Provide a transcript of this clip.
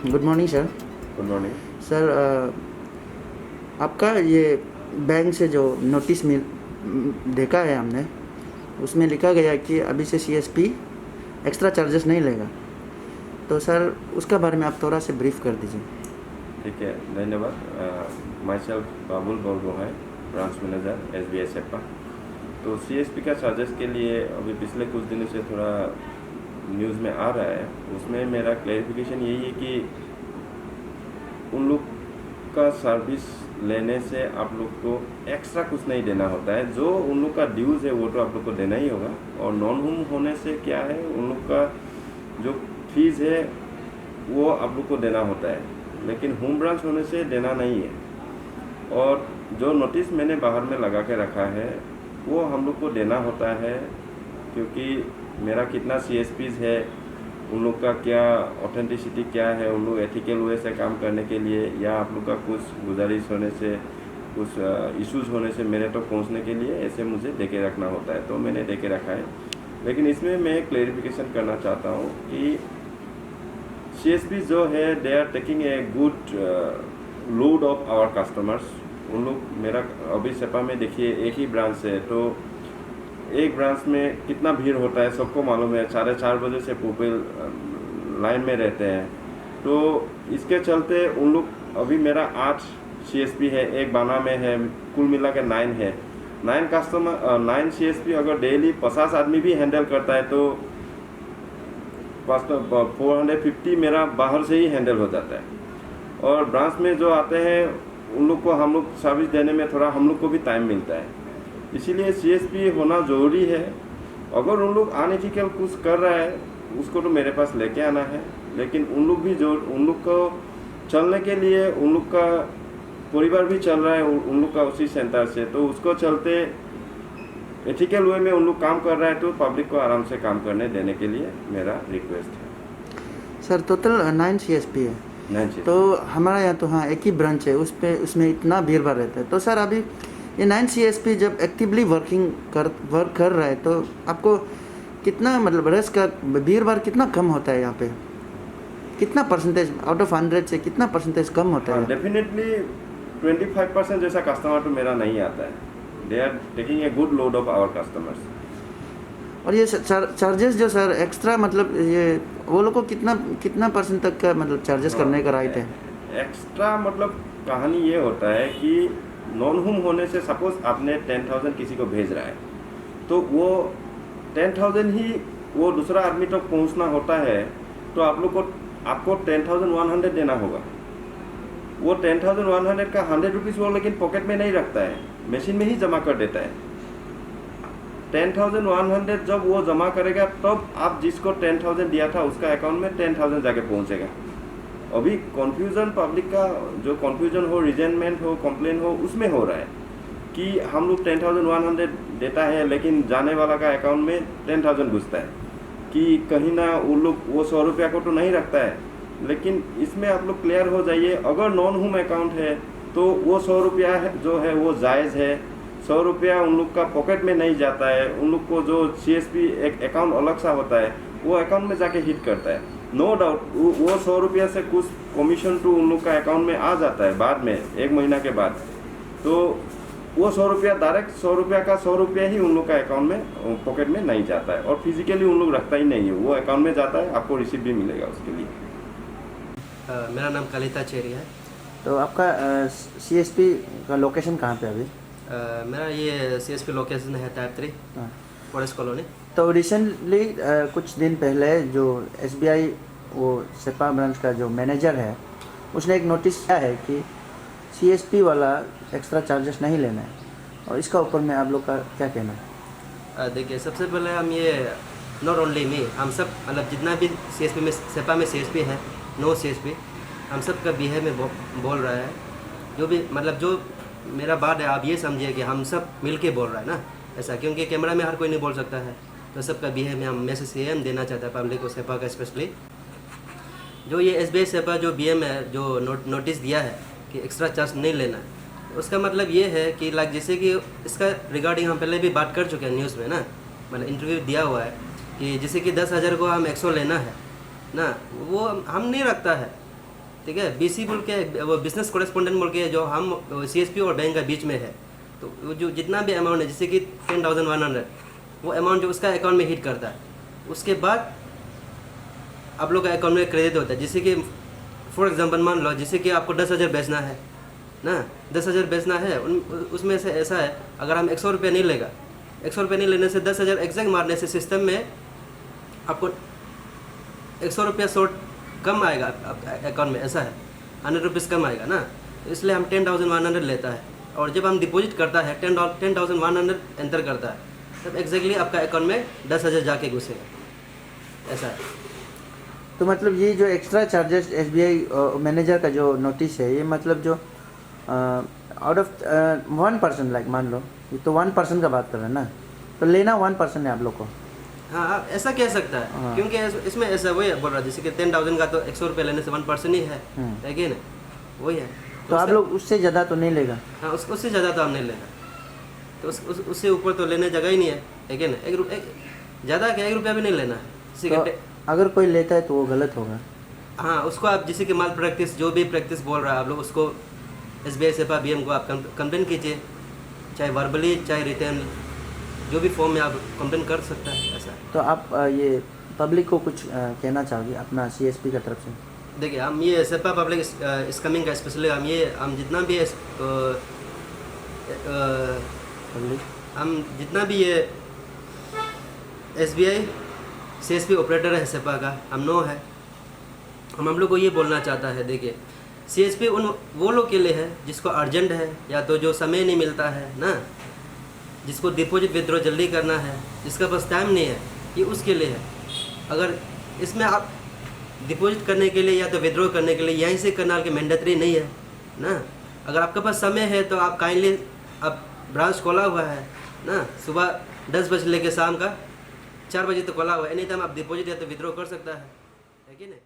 Good morning sir. Good morning. Sir आपका ये bank से जो नोटिस मिल देखा है हमने, उसमें लिखा गया कि अभी से सीएसपी एक्स्ट्रा चार्जेस नहीं लेगा, तो सर उसका बारे में आप थोड़ा से ब्रीफ कर दीजिए। ठीक है, धन्यवाद। माई सेल्फ बाबुल बोल है, ब्रांच मैनेजर एसबीआई सेपा। तो सीएसपी का चार्जेस के लिए अभी पिछले कुछ दिनों से थोड़ा न्यूज़ में आ रहा है। उसमें मेरा क्लैरिफिकेशन यही है कि उन लोग का सर्विस लेने से आप लोग को एक्स्ट्रा कुछ नहीं देना होता है। जो उन लोग का ड्यूज़ है वो तो आप लोग को देना ही होगा। और नॉन होम होने से क्या है, उन लोग का जो फीस है वो आप लोग को देना होता है, लेकिन होम ब्रांच होने से देना नहीं है। और जो नोटिस मैंने बाहर में लगा के रखा है वो हम लोग को देना होता है, क्योंकि मेरा कितना सीएसपीज है, उन लोग का क्या ऑथेंटिसिटी क्या है, उन लोग एथिकल वे से काम करने के लिए, या आप लोग का कुछ गुजारिश होने से, कुछ इश्यूज होने से मेरे तक पहुंचने के लिए ऐसे मुझे दे के रखना होता है। तो मैंने दे के रखा है। लेकिन इसमें मैं क्लेरिफिकेशन करना चाहता हूँ कि सीएसपी जो है they are taking a good load of our customers. उन लोग मेरा अभी सेपा में देखिए एक ही ब्रांच है, तो एक ब्रांच में कितना भीड़ होता है सबको मालूम है। 4:30 बजे से पीपल लाइन में रहते हैं। तो इसके चलते उन लोग अभी मेरा 8 सीएसपी है, एक बाना में है, कुल मिला के 9 है। 9 सीएसपी अगर डेली 50 आदमी भी हैंडल करता है तो 450 मेरा बाहर से ही हैंडल हो जाता है। और ब्रांच में जो आते हैं उन लोग को हम लोग सर्विस देने में थोड़ा हम लोग को भी टाइम मिलता है, इसीलिए सीएसपी होना ज़रूरी है। अगर उन लोग अनएथिकल कुछ कर रहा है उसको तो मेरे पास लेके आना है, लेकिन उन लोग भी जो उन लोग को चलने के लिए उन लोग का परिवार भी चल रहा है उन लोग का उसी सेंटर से, तो उसको चलते एथिकल वे में उन लोग काम कर रहा है, तो पब्लिक को आराम से काम करने देने के लिए मेरा रिक्वेस्ट है। सर टोटल 9 सीएसपी है। 9 तो हमारा यहाँ तो हाँ एक ही ब्रांच है, उसमें इतना भीड़ भाड़ रहता है। तो सर अभी ये 9 सीएसपी जब एक्टिवली वर्क कर रहा है तो आपको कितना मतलब रस का भीड़ भाड़ कितना कम होता है यहाँ पे? कितना परसेंटेज आउट ऑफ 100 से कितना परसेंटेज कम होता है? डेफिनेटली 25% जैसा कस्टमर तो मेरा नहीं आता है। They are taking a good load of our customers. और ये चार्जेस जो सर एक्स्ट्रा मतलब ये वो लोग को कितना परसेंट तक का मतलब चार्जेस करने का राइट है? एक्स्ट्रा मतलब कहानी ये होता है कि नॉन होम होने से सपोज आपने 10,000 किसी को भेज रहा है, तो वो 10,000 ही वो दूसरा आदमी तक पहुंचना होता है, तो आपको 10,100 देना होगा। वो 10,100 का 100 रुपीज़ वो लेकिन पॉकेट में नहीं रखता है, मशीन में ही जमा कर देता है। 10,100 जब वो जमा करेगा तब आप जिसको 10,000 दिया था उसका अकाउंट में 10,000 जाके पहुंचेगा। अभी कन्फ्यूज़न पब्लिक का जो कन्फ्यूजन हो, रिजेंटमेंट हो, कंप्लेन हो, उसमें हो रहा है कि हम लोग 10,100 देता है लेकिन जाने वाला का अकाउंट में 10,000 घुसता है, कि कहीं ना वो लोग वो 100 रुपया को तो नहीं रखता है। लेकिन इसमें आप लोग क्लियर हो जाइए, अगर नॉन होम अकाउंट है तो वो 100 रुपया जो है वो जायज़ है। 100 रुपया उन लोग का पॉकेट में नहीं जाता है, उन लोग को जो सीएसपी एक अकाउंट अलग सा होता है वो अकाउंट में जाके हिट करता है। नो डाउट वो 100 रुपया से कुछ कमीशन टू उन लोग का अकाउंट में आ जाता है बाद में, 1 महीना के बाद। तो वो 100 रुपया डायरेक्ट 100 रुपया का 100 रुपया ही उन लोग का अकाउंट में पॉकेट में नहीं जाता है, और फिजिकली उन लोग रखता ही नहीं है, वो अकाउंट में जाता है, आपको रिसीप्ट भी मिलेगा उसके लिए। मेरा नाम कलिता चेरी है। तो आपका सीएसपी का लोकेशन कहाँ पे अभी? मेरा ये सीएसपी लोकेशन है टाइप 3 फॉरेस्ट कॉलोनी। तो रिसेंटली कुछ दिन पहले जो एसबीआई वो सेपा ब्रांच का जो मैनेजर है उसने एक नोटिस किया है कि सीएसपी वाला एक्स्ट्रा चार्जेस नहीं लेना है, और इसका ऊपर में आप लोग का क्या कहना है? देखिए, सबसे पहले हम ये नॉट ओनली मी, हम सब मतलब जितना भी सीएसपी में सेपा में सीएसपी है, नो सीएसपी, हम सब का बिहेव में बोल रहा है। जो भी मतलब जो मेरा बात है आप ये समझिए कि हम सब मिल के बोल रहा है ना ऐसा, क्योंकि कैमरा में हर कोई नहीं बोल सकता है। तो सबका बिहेव में हम मैसेज सेम देना चाहता है पब्लिक को, सेपा का स्पेशली। जो ये एसबीआई सेपा जो बीएम है जो नोटिस दिया है कि एक्स्ट्रा चार्ज नहीं लेना है, उसका मतलब ये है कि लाइक जैसे कि इसका रिगार्डिंग हम पहले भी बात कर चुके हैं न्यूज़ में ना, मतलब इंटरव्यू दिया हुआ है कि जैसे कि 10,000 को हम 100 लेना है ना, वो हम नहीं रखता है। ठीक है। BC बोल के वो बिजनेस कोरेस्पोंडेंट बोल के जो हम CSP और बैंक का बीच में है, तो वो जो जितना भी अमाउंट है जैसे कि 10,100 वो अमाउंट जो उसका अकाउंट में हिट करता है, उसके बाद आप लोग का अकाउंट में क्रेडिट होता है। जैसे कि फॉर एग्जांपल मान लो जैसे कि आपको 10,000 बेचना है ना, 10,000 बेचना है, उसमें से ऐसा है अगर हम 100 रुपये नहीं लेगा, 100 रुपये नहीं लेने से 10,000 एग्जैक्ट मारने से सिस्टम में आपको 100 रुपया शॉर्ट कम आएगा अकाउंट में, ऐसा है 100 रुपीज़ कम आएगा ना, तो इसलिए हम 10,100 लेता है। और जब हम डिपॉजिट करता है 10,100 एंटर करता है, तब एग्जैक्टली आपका अकाउंट में 10,000 जाके घुसेगा, ऐसा है। तो मतलब ये जो एक्स्ट्रा चार्जेस SBI मैनेजर का जो नोटिस है, ये मतलब जो आउट ऑफ 1% लाइक मान लो, ये तो 1% का बात कर रहे हैं ना, तो लेना 1% है आप लोग को। हाँ, आप ऐसा कह सकता है। हाँ। क्योंकि इसमें ऐसा वही बोल रहा है जैसे कि 10,000 का तो 100 रुपये लेने से 1% ही है कि नहीं, वही है। तो आप लोग उससे ज़्यादा तो नहीं लेगा। हाँ, उससे ज़्यादा तो हम नहीं लेना, तो उससे ऊपर तो लेने जगह ही नहीं है कि नहीं। ज़्यादा क्या 1 रुपया भी नहीं लेना है। तो अगर कोई लेता है तो वो गलत होगा। हाँ, उसको आप जैसे कि माल प्रैक्टिस जो भी प्रैक्टिस बोल रहा है, आप लोग उसको SBI सेपा BM को आप कंप्लेन कीजिए, चाहे वर्बली चाहे रिटर्न, जो भी फॉर्म में आप कंप्लेन कर सकता है, ऐसा। तो आप ये पब्लिक को कुछ कहना चाहोगे अपना CSP का तरफ से? देखिए, हम ये सेपा पब्लिक स्कैमिंग का स्पेशली हम जितना भी हम जितना भी ये SBI CSP ऑपरेटर है सेपा का, हम 9 है। हम लोग को ये बोलना चाहता है, देखिए CSP वो लोग के लिए है जिसको अर्जेंट है, या तो जो समय नहीं मिलता है ना, जिसको डिपॉजिट विड्रॉ जल्दी करना है, जिसका पास टाइम नहीं है, ये उसके लिए है। अगर इसमें आप डिपॉजिट करने के लिए या तो विड्रॉ करने के लिए यहीं से करना के मैंडेटरी नहीं है ना। अगर आपके पास समय है तो आप काइंडली, अब ब्रांच खोला हुआ है ना, सुबह 10 बजे लेके शाम का 4 बजे तक खोला हुआ है, एनी टाइम आप डिपॉजिट या तो विड्रॉ कर सकता है कि नहीं।